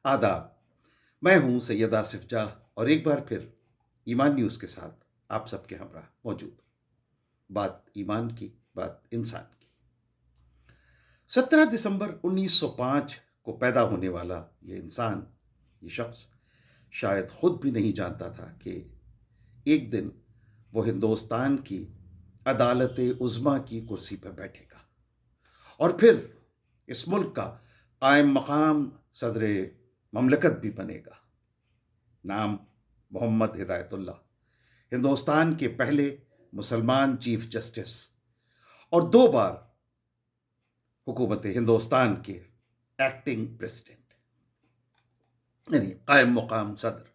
आदाब। मैं हूं सैयद आसिफ जाह और एक बार फिर ईमान न्यूज़ के साथ आप सबके हमरा मौजूद। बात ईमान की, बात इंसान की। 17 दिसंबर 1905 को पैदा होने वाला ये इंसान, ये शख्स शायद खुद भी नहीं जानता था कि एक दिन वो हिंदुस्तान की अदालत उज़्मा की कुर्सी पर बैठेगा और फिर इस मुल्क का कायम मकाम सदर ममलकत भी बनेगा। नाम मोहम्मद हिदायतुल्लाह, हिंदुस्तान के पहले मुसलमान चीफ जस्टिस और 2 बार हुकूमत हिंदुस्तान के एक्टिंग प्रेसिडेंट, यानी कायम मकाम सदर।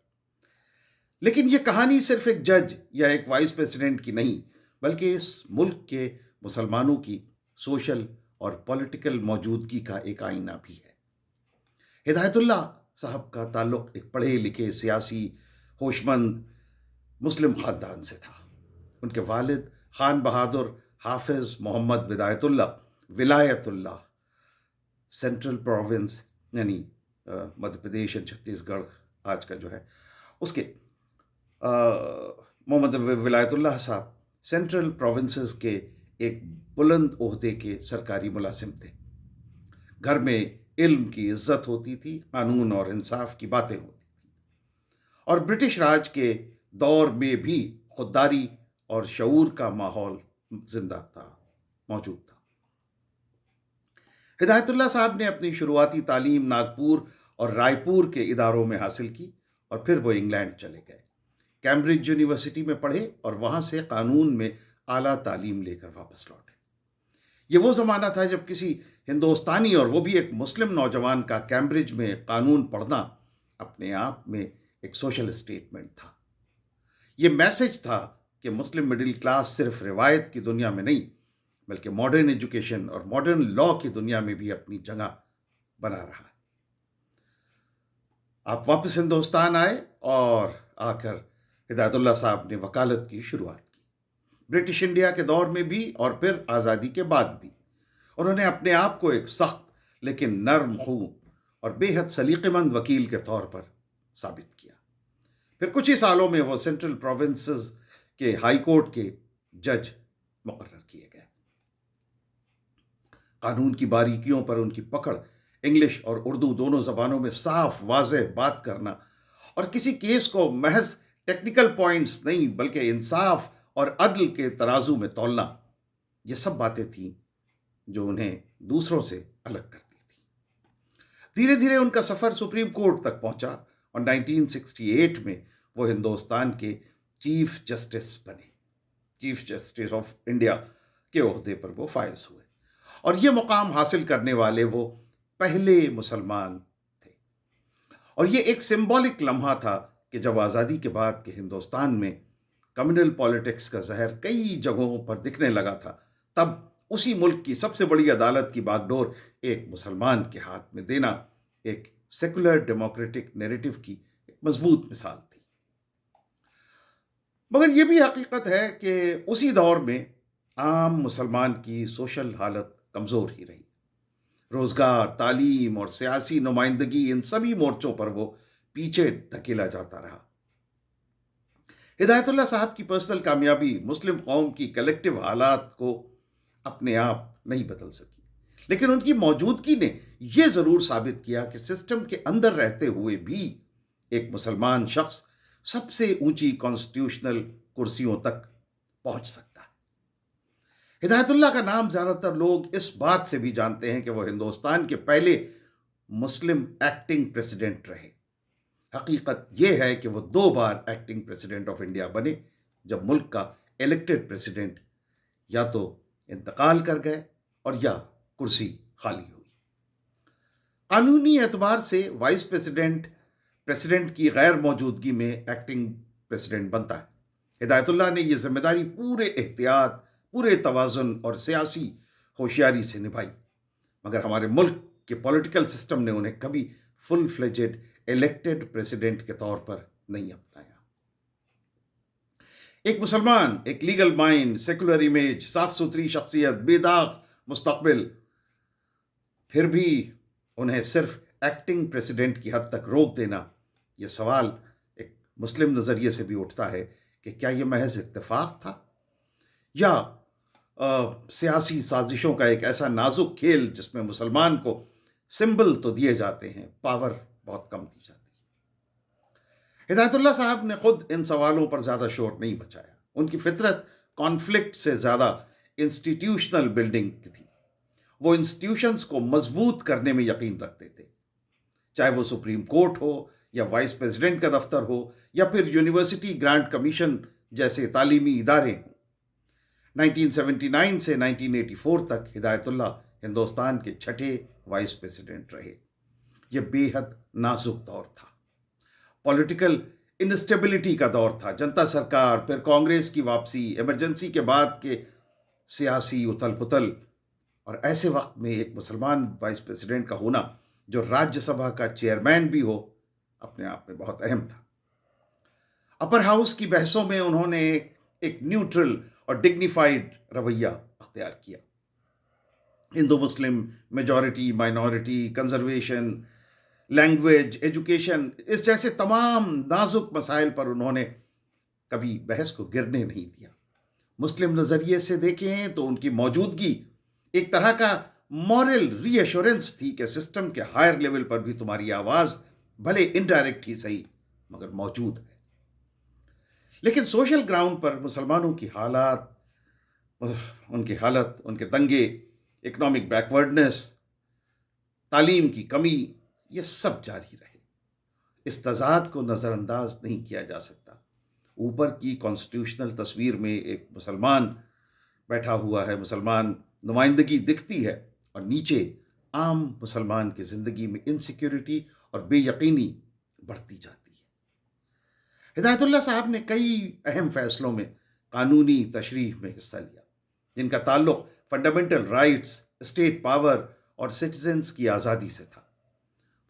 लेकिन यह कहानी सिर्फ एक जज या एक वाइस प्रेसिडेंट की नहीं, बल्कि इस मुल्क के मुसलमानों की सोशल और पॉलिटिकल मौजूदगी का एक आईना भी है। हिदायतुल्लाह साहब का ताल्लुक एक पढ़े लिखे सियासी होशमंद मुस्लिम ख़ानदान से था। उनके वालिद खान बहादुर हाफिज़ मोहम्मद विलायतुल्लाह सेंट्रल प्रोविंस, यानी मध्य प्रदेश और छत्तीसगढ़ आज का जो है, उसके मोहम्मद विलायतुल्लाह साहब सेंट्रल प्रोविंसेस के एक बुलंद ओहदे के सरकारी मुलाजिम थे। घर में इल्म की इज्जत होती थी, कानून और इंसाफ की बातें होती थी, और ब्रिटिश राज के दौर में भी खुददारी और शऊर का माहौल जिंदा था, मौजूद था। हिदायतुल्लाह साहब ने अपनी शुरुआती तालीम नागपुर और रायपुर के इदारों में हासिल की और फिर वो इंग्लैंड चले गए, कैम्ब्रिज यूनिवर्सिटी में पढ़े और वहाँ से कानून में आला तालीम लेकर वापस लौटे। ये वो ज़माना था जब किसी हिंदुस्तानी, और वो भी एक मुस्लिम नौजवान का, कैम्ब्रिज में कानून पढ़ना अपने आप में एक सोशल स्टेटमेंट था। ये मैसेज था कि मुस्लिम मिडिल क्लास सिर्फ रिवायत की दुनिया में नहीं, बल्कि मॉडर्न एजुकेशन और मॉडर्न लॉ की दुनिया में भी अपनी जगह बना रहा है। आप वापस हिंदुस्तान आए और आकर हिदायतुल्लाह साहब ने वकालत की शुरुआत की, ब्रिटिश इंडिया के दौर में भी और फिर आज़ादी के बाद भी। उन्होंने अपने आप को एक सख्त लेकिन नर्म खूं और बेहद सलीकेमंद वकील के तौर पर साबित किया। फिर कुछ ही सालों में वो सेंट्रल प्रोविंसेस के हाई कोर्ट के जज मुकर्रर किए गए। कानून की बारीकियों पर उनकी पकड़, इंग्लिश और उर्दू दोनों जबानों में साफ वाज़ेह बात करना और किसी केस को महज टेक्निकल पॉइंट्स नहीं बल्कि इंसाफ और अदल के तराजू में तौलना, ये सब बातें थीं जो उन्हें दूसरों से अलग करती थी। धीरे धीरे उनका सफ़र सुप्रीम कोर्ट तक पहुंचा और 1968 में वो हिंदुस्तान के चीफ जस्टिस बने। चीफ जस्टिस ऑफ इंडिया के ओहदे पर वो फायज हुए और ये मुकाम हासिल करने वाले वो पहले मुसलमान थे। और ये एक सिंबॉलिक लम्हा था कि जब आज़ादी के बाद के हिंदुस्तान में कम्युनल पॉलिटिक्स का जहर कई जगहों पर दिखने लगा था, तब उसी मुल्क की सबसे बड़ी अदालत की बागडोर एक मुसलमान के हाथ में देना एक सेकुलर डेमोक्रेटिक नैरेटिव की एक मजबूत मिसाल थी। मगर यह भी हकीकत है कि उसी दौर में आम मुसलमान की सोशल हालत कमज़ोर ही रही। रोज़गार, तालीम और सियासी नुमाइंदगी, इन सभी मोर्चों पर वो पीछे धकेला जाता रहा। हिदायतुल्लाह साहब की पर्सनल कामयाबी मुस्लिम कौम की कलेक्टिव हालात को अपने आप नहीं बदल सकी, लेकिन उनकी मौजूदगी ने यह ज़रूर साबित किया कि सिस्टम के अंदर रहते हुए भी एक मुसलमान शख्स सबसे ऊंची कॉन्स्टिट्यूशनल कुर्सियों तक पहुंच सकता है। हिदायतुल्लाह का नाम ज़्यादातर लोग इस बात से भी जानते हैं कि वो हिंदुस्तान के पहले मुस्लिम एक्टिंग प्रेसिडेंट रहे। हकीकत यह है कि वो 2 बार एक्टिंग प्रेसिडेंट ऑफ इंडिया बने, जब मुल्क का इलेक्टेड प्रेसिडेंट या तो इंतकाल कर गए और या कुर्सी खाली हुई। कानूनी एतबार से वाइस प्रेसिडेंट की गैर मौजूदगी में एक्टिंग प्रेसिडेंट बनता है। हिदायतुल्लाह ने यह जिम्मेदारी पूरे एहतियात, पूरे तवाज़ुन और सियासी होशियारी से निभाई, मगर हमारे मुल्क के पॉलिटिकल सिस्टम ने उन्हें कभी फुल फ्लेजेड इलेक्टेड प्रेसिडेंट के तौर पर नहीं अपनाया। एक मुसलमान, एक लीगल माइंड, सेकुलर इमेज, साफ सुथरी शख्सियत, बेदाग मुस्तकबिल, फिर भी उन्हें सिर्फ एक्टिंग प्रेसिडेंट की हद तक रोक देना, ये सवाल एक मुस्लिम नज़रिए से भी उठता है कि क्या ये महज इत्तेफाक था या सियासी साजिशों का एक ऐसा नाजुक खेल जिसमें मुसलमान को सिंबल तो दिए जाते हैं, पावर बहुत कम दी जाती है। हिदायतुल्लाह साहब ने खुद इन सवालों पर ज़्यादा शोर नहीं मचाया। उनकी फितरत कॉन्फ्लिक्ट से ज़्यादा इंस्टीट्यूशनल बिल्डिंग की थी। वो इंस्टीट्यूशंस को मजबूत करने में यकीन रखते थे, चाहे वो सुप्रीम कोर्ट हो या वाइस प्रेसिडेंट का दफ्तर हो या फिर यूनिवर्सिटी ग्रांट कमीशन जैसे तालीमी इदारे हों। 1979 से 1984 तक हिदायतुल्लाह हिंदुस्तान के छठे वाइस प्रेसिडेंट रहे। यह बेहद नाजुक दौर था, पॉलिटिकल इनस्टेबिलिटी का दौर था। जनता सरकार, फिर कांग्रेस की वापसी, इमरजेंसी के बाद के सियासी उथल पुथल, और ऐसे वक्त में एक मुसलमान वाइस प्रेसिडेंट का होना जो राज्यसभा का चेयरमैन भी हो, अपने आप में बहुत अहम था। अपर हाउस की बहसों में उन्होंने एक न्यूट्रल और डिग्निफाइड रवैया अख्तियार किया। हिंदू मुस्लिम, majority minority, conservation, language, education, इस जैसे तमाम नाजुक मसाइल पर उन्होंने कभी बहस को गिरने नहीं दिया। मुस्लिम नज़रिए से देखें तो उनकी मौजूदगी एक तरह का मॉरल रीअश्योरेंस थी कि सिस्टम के हायर लेवल पर भी तुम्हारी आवाज़ भले इनडायरेक्ट ही सही मगर मौजूद है। लेकिन सोशल ग्राउंड पर मुसलमानों की हालात, उनके दंगे, इकोनॉमिक बैकवर्डनेस, तालीम की कमी, ये सब जारी रहे। इस तज़ाद को नज़रअंदाज नहीं किया जा सकता। ऊपर की कॉन्स्टिट्यूशनल तस्वीर में एक मुसलमान बैठा हुआ है, मुसलमान नुमाइंदगी दिखती है, और नीचे आम मुसलमान की ज़िंदगी में इनसिक्योरिटी और बेयकीनी बढ़ती जाती है। हिदायतुल्लाह साहब ने कई अहम फैसलों में कानूनी तशरीह में हिस्सा लिया जिनका ताल्लुक फंडामेंटल राइट्स, स्टेट पावर और सिटीजन्स की आज़ादी से था।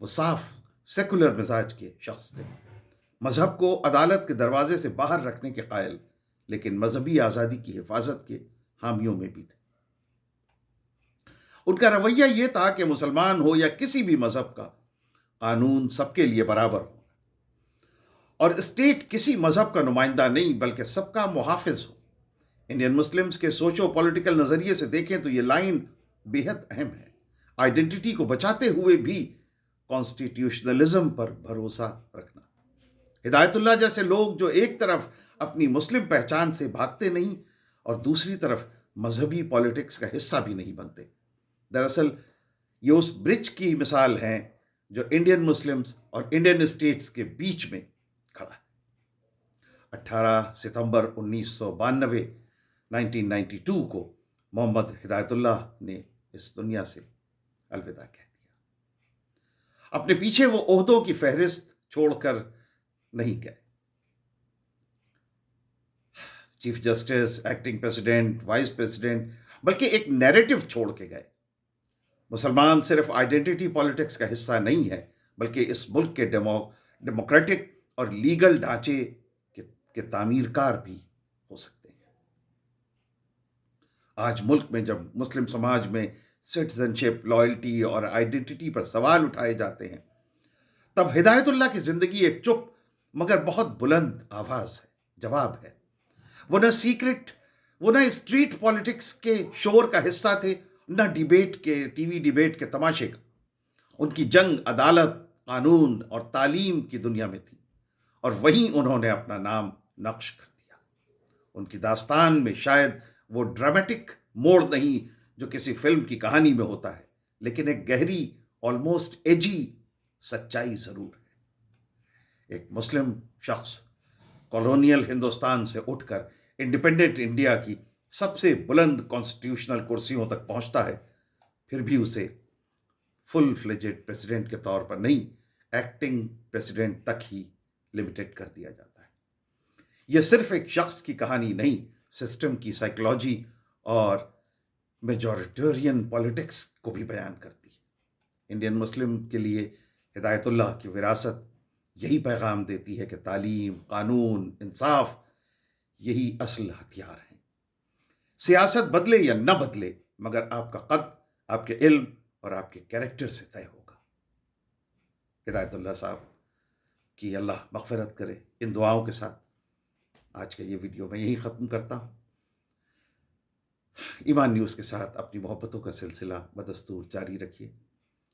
वो साफ सेकुलर मिजाज के शख्स थे, मजहब को अदालत के दरवाजे से बाहर रखने के कायल, लेकिन मजहबी आज़ादी की हिफाजत के हामियों में भी थे। उनका रवैया ये था कि मुसलमान हो या किसी भी मजहब का, कानून सबके लिए बराबर हो और स्टेट किसी मजहब का नुमाइंदा नहीं बल्कि सबका मुहाफिज हो। इंडियन मुस्लिम्स के सोचो पॉलिटिकल नज़रिए से देखें तो ये लाइन बेहद अहम है। आइडेंटिटी को बचाते हुए भी कॉन्स्टिट्यूशनलिज्म पर भरोसा रखना। हिदायतुल्लाह जैसे लोग जो एक तरफ अपनी मुस्लिम पहचान से भागते नहीं और दूसरी तरफ मजहबी पॉलिटिक्स का हिस्सा भी नहीं बनते, दरअसल ये उस ब्रिज की मिसाल है जो इंडियन मुस्लिम्स और इंडियन स्टेट्स के बीच में खड़ा है। 18 सितंबर 1992 1992 को मोहम्मद हिदायतुल्लाह ने इस दुनिया से अलविदा कह दिया। अपने पीछे वो ओहदों की फहरिस्त छोड़कर नहीं गए। Chief justice, acting president, vice president, बल्कि एक नैरेटिव छोड़ के गए। मुसलमान सिर्फ आइडेंटिटी पॉलिटिक्स का हिस्सा नहीं है बल्कि इस मुल्क के डेमोक्रेटिक और लीगल ढांचे के तामीरकार भी हो सकते हैं। आज मुल्क में जब मुस्लिम समाज में सिटीजनशिप, लॉयल्टी और आइडेंटिटी पर सवाल उठाए जाते हैं, तब हिदायतुल्लाह की जिंदगी एक चुप मगर बहुत बुलंद आवाज है, जवाब है। वो न स्ट्रीट पॉलिटिक्स के शोर का हिस्सा थे, न टीवी डिबेट के तमाशे का। उनकी जंग अदालत, कानून और तालीम की दुनिया में थी, और वहीं उन्होंने अपना नाम नक्श कर दिया। उनकी दास्तान में शायद वो ड्रामेटिक मोड़ नहीं जो किसी फिल्म की कहानी में होता है, लेकिन एक गहरी, ऑलमोस्ट एजी सच्चाई जरूर है। एक मुस्लिम शख्स कॉलोनियल हिंदुस्तान से उठकर इंडिपेंडेंट इंडिया की सबसे बुलंद कॉन्स्टिट्यूशनल कुर्सियों तक पहुंचता है, फिर भी उसे फुल फ्लेजेड प्रेसिडेंट के तौर पर नहीं, एक्टिंग प्रेसिडेंट तक ही लिमिटेड कर दिया जाता है। यह सिर्फ एक शख्स की कहानी नहीं, सिस्टम की साइकोलॉजी और मेजॉरिटेरियन पॉलिटिक्स को भी बयान करती है। इंडियन मुस्लिम के लिए हिदायतुल्लाह की विरासत यही पैगाम देती है कि तालीम, कानून, इंसाफ यही असल हथियार हैं। सियासत बदले या न बदले, मगर आपका कद आपके इल्म और आपके कैरेक्टर से तय होगा। ہدایت اللہ صاحب کی اللہ مغفرت کرے، ان دعاؤں کے ساتھ آج کا یہ ویڈیو میں یہی ختم کرتا ہوں۔ ایمان نیوز کے ساتھ اپنی محبتوں کا سلسلہ بدستور جاری رکھیے،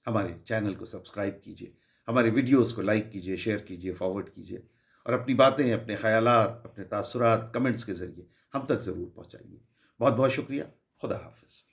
ہمارے چینل کو سبسکرائب کیجیے، ہمارے ویڈیوز کو لائک کیجیے، شیئر کیجیے، فارورڈ کیجیے، اور اپنی باتیں، اپنے خیالات، اپنے تاثرات کمنٹس کے ذریعے ہم تک ضرور پہنچائیے۔ بہت بہت شکریہ۔ خدا حافظ۔